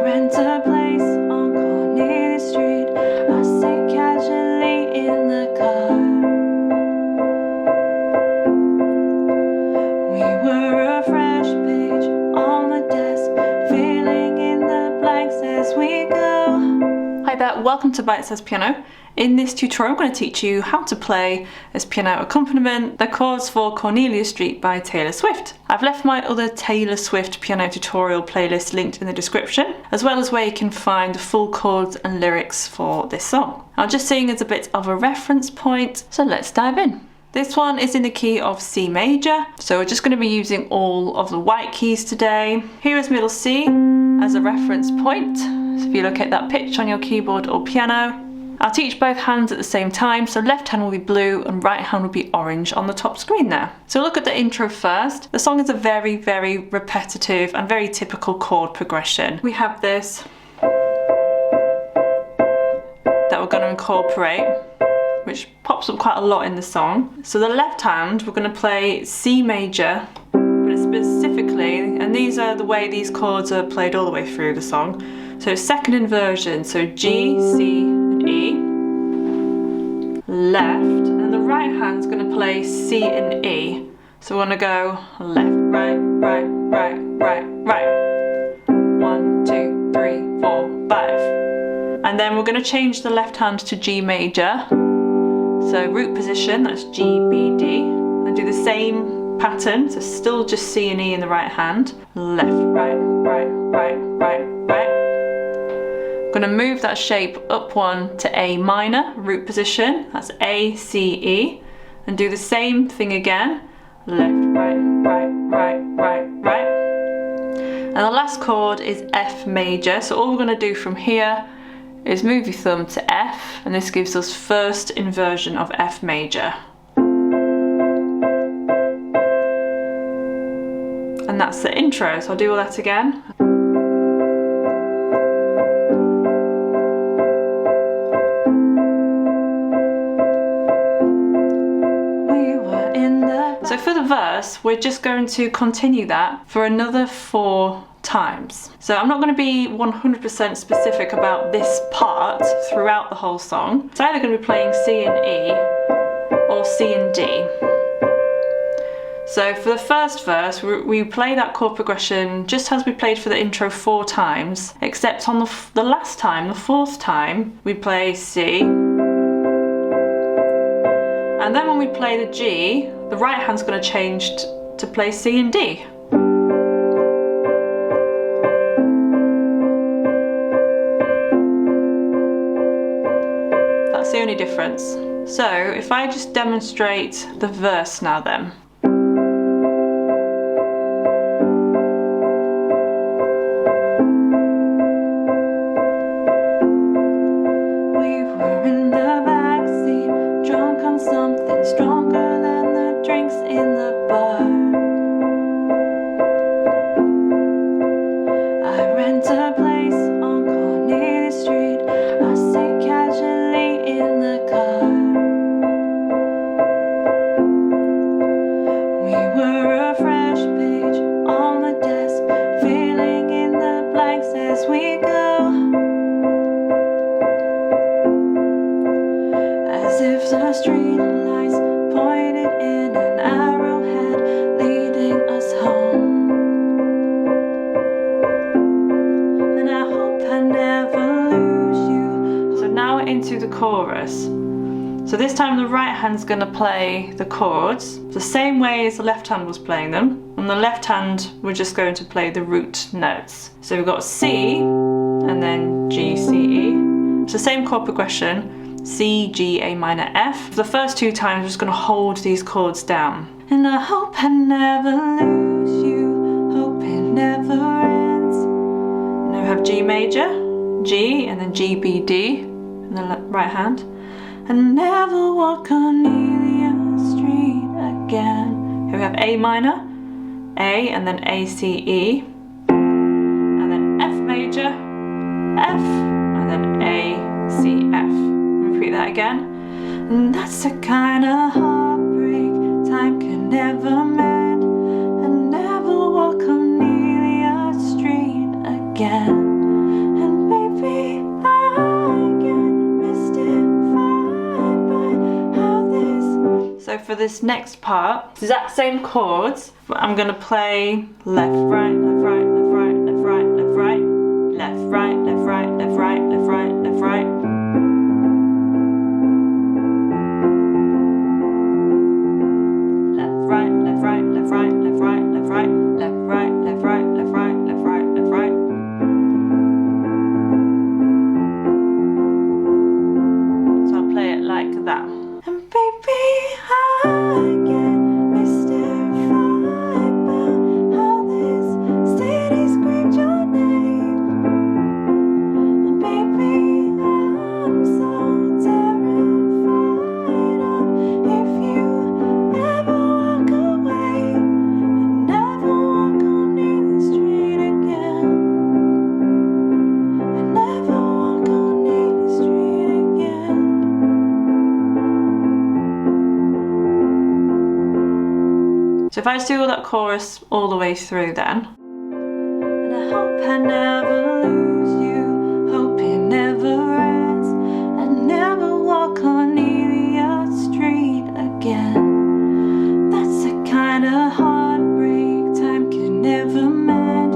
rent a place on Cornelia Street. I sit casually in the car. We were a fresh page on the desk, filling in the blanks as we go. Hi there, welcome to Bitesize Piano. In this tutorial I'm going to teach you how to play as piano accompaniment the chords for Cornelia Street by Taylor Swift. I've left my other Taylor Swift piano tutorial playlist linked in the description, as well as where you can find the full chords and lyrics for this song. I'll just sing as a bit of a reference point, so let's dive in. This one is in the key of C major, so we're just going to be using all of the white keys today. Here is middle C as a reference point, so if you look at that pitch on your keyboard or piano. I'll teach both hands at the same time, so left hand will be blue and right hand will be orange on the top screen there. So look at the intro first. The song is a very, very repetitive and very typical chord progression. We have this that we're going to incorporate, which pops up quite a lot in the song. So the left hand, we're going to play C major, but specifically, and these are the way these chords are played all the way through the song. So second inversion, so G, C, and E, left, and the right hand's going to play C and E. So we're going to go left, right, right, right, right, right. 1, 2, 3, 4, 5. And then we're going to change the left hand to G major. So root position, that's G, B, D. And do the same pattern, so still just C and E in the right hand. Left, right, right, right, right, right. I'm going to move that shape up one to A minor, root position, that's A, C, E, and do the same thing again, left, right, right, right, right, right. And the last chord is F major, so all we're going to do from here is move your thumb to F, and this gives us first inversion of F major. And that's the intro, so I'll do all that again. So for the verse, we're just going to continue that for another 4 times. So I'm not going to be 100% specific about this part throughout the whole song. It's either going to be playing C and E or C and D. So for the first verse, we play that chord progression just as we played for the intro 4 times, except on the last time, the 4th time, we play C. And then when we play the G, the right hand's going to change to play C and D. That's the only difference. So if I just demonstrate the verse now then. Something stronger than the drinks in the bar. I rent a place on Cornelia Street. I sit casually in the car. We were a fresh page on the desk, filling in the blanks as we go. As if the street lights pointed in an arrowhead, leading us home. And I hope I never lose you. So now we're into the chorus. So this time the right hand's going to play the chords the same way as the left hand was playing them. On the left hand we're just going to play the root notes. So we've got C and then G, C, E. It's the same chord progression. C, G, A minor, F. For the first 2 times, we're just going to hold these chords down. And I hope I never lose you, hope it never ends. And then we have G major, G, and then G, B, D, in the right hand. And never walk Cornelia Street again. Here we have A minor, A, and then A, C, E. And then F major, F, and then A, C, F. Repeat that again. And that's the kind of heartbreak time can never mend. And never walk Cornelia Street again. for this next part, exact same chords, but I'm gonna play left, right, left, right, left, right, left, right, left, right, left, right, left, right, left, right, left, right, left, right. Left, right, left, right, left, right, left, right, left, right, left, right, left, right, left, right, left, right, left, right. So I'll play it like that. And baby, I get mystified about how this city screamed your name. And baby, I'm so terrified of if you ever walk away and never walk on either street again. And never walk on either street again. So if I just do all that chorus all the way through then. And I hope I never lose you, hope it never ends, and never walk on either street again. That's the kind of heartbreak time can never mend,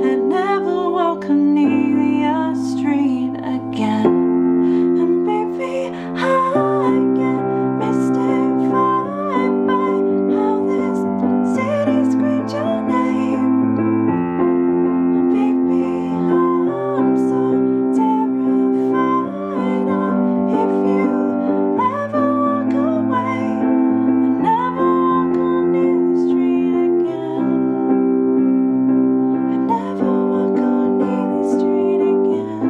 and never walk on either street again. And baby, I get mystified by how this city screamed your name. And baby, I'm so terrified of if you ever walk away and never walk on either street again. And never walk on either street again.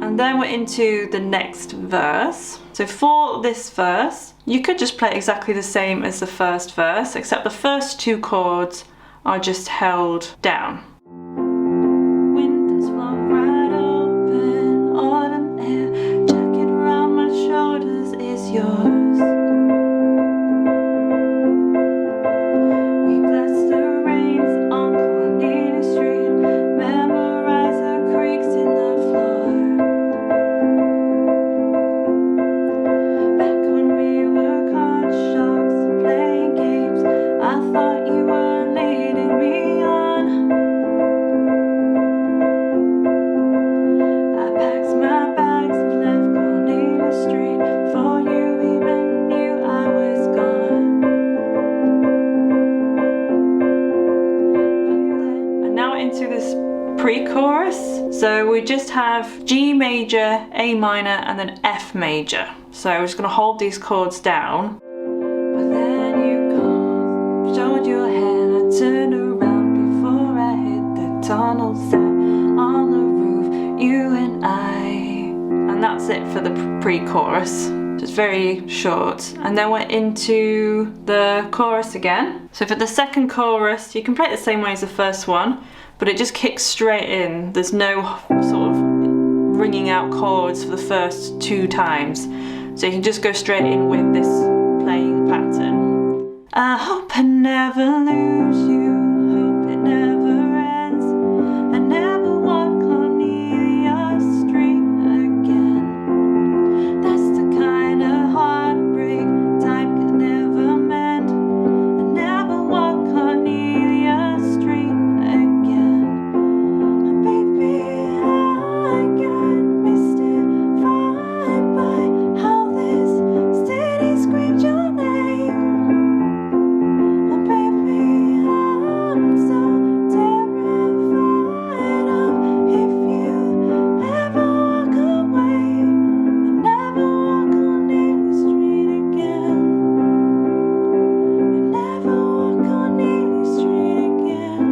And then we're into the next verse. So for this verse, you could just play exactly the same as the first verse, except the first two chords are just held down. Windows flung right open, autumn air, jacket around my shoulders is yours. We bless the rains on Cornelia Street, memorize the creaks in the floor. Back when we were card sharks, playing games, I thought you were leading me on. I packed my bags and left Cornelia Street before you even knew I was gone. And now into this pre-chorus. So we just have G major, A minor, and then F major. So we're just going to hold these chords down. But then you gone, showed your hand, I turned around before I hit the tunnels up on the roof, you and I. And that's it for the pre-chorus. Just very short. And then we're into the chorus again. So for the second chorus, you can play it the same way as the first one, but it just kicks straight in. There's no sort of ringing out chords for the first two times. So you can just go straight in with this playing pattern. I hope I never lose you, hope it never ends, I never walk on either street again. That's the kind of heartbreak time can never mend, I never walk on either street again. And baby, I get mystified by how this city screamed your name. And baby, I'm so terrified of if you ever walk away and never walk on either street again. And never walk on either street again.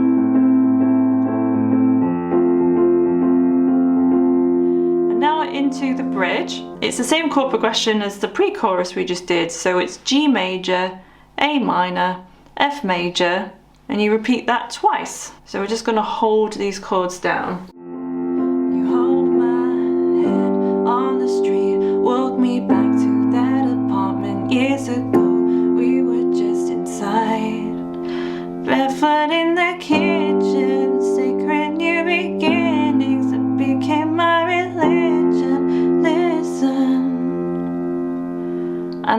And now we're into the bridge. It's the same chord progression as the pre-chorus we just did. So it's G major, A minor, F major, and you repeat that twice. So we're just going to hold these chords down. You hold my head on the street, woke me back to that apartment years ago. We were just inside, barefoot in the kitchen, sacred new beginnings that became my religion.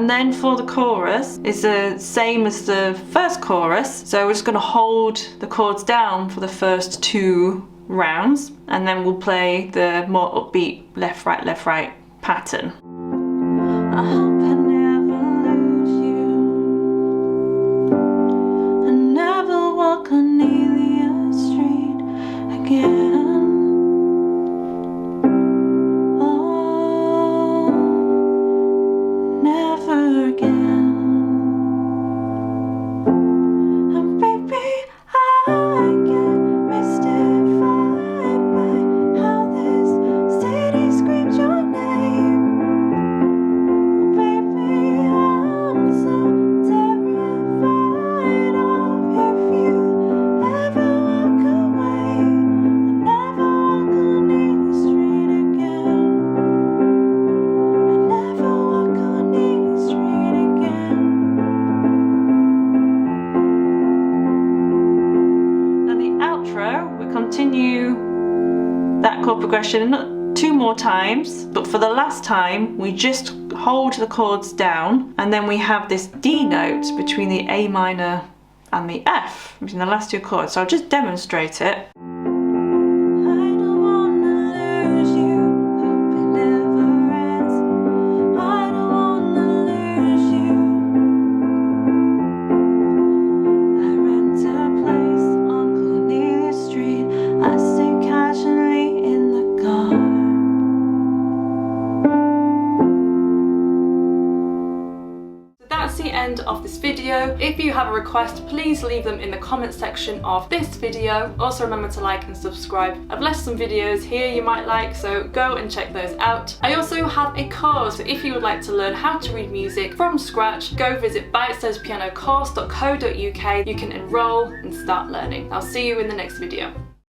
And then for the chorus, it's the same as the first chorus. So we're just going to hold the chords down for the first 2 rounds, and then we'll play the more upbeat left, right pattern. I hope I never lose you. I never walk Cornelia Street again. Oh, never again. And baby, I get mystified by how this city screams your name. Baby, I'm so terrified of if you ever walk away. I never walk Cornelia Street again. I never walk Cornelia Street again. Now the outro, we continue that chord progression 2 more times, but for the last time we just hold the chords down, and then we have this D note between the A minor and the F, between the last 2 chords. So I'll just demonstrate it. That's the end of this video. If you have a request, please leave them in the comment section of this video. Also remember to like and subscribe. I've left some videos here you might like, so go and check those out. I also have a course, so if you would like to learn how to read music from scratch, go visit Bitesize Piano Course BOOK.co.uk. You can enroll and start learning. I'll see you in the next video.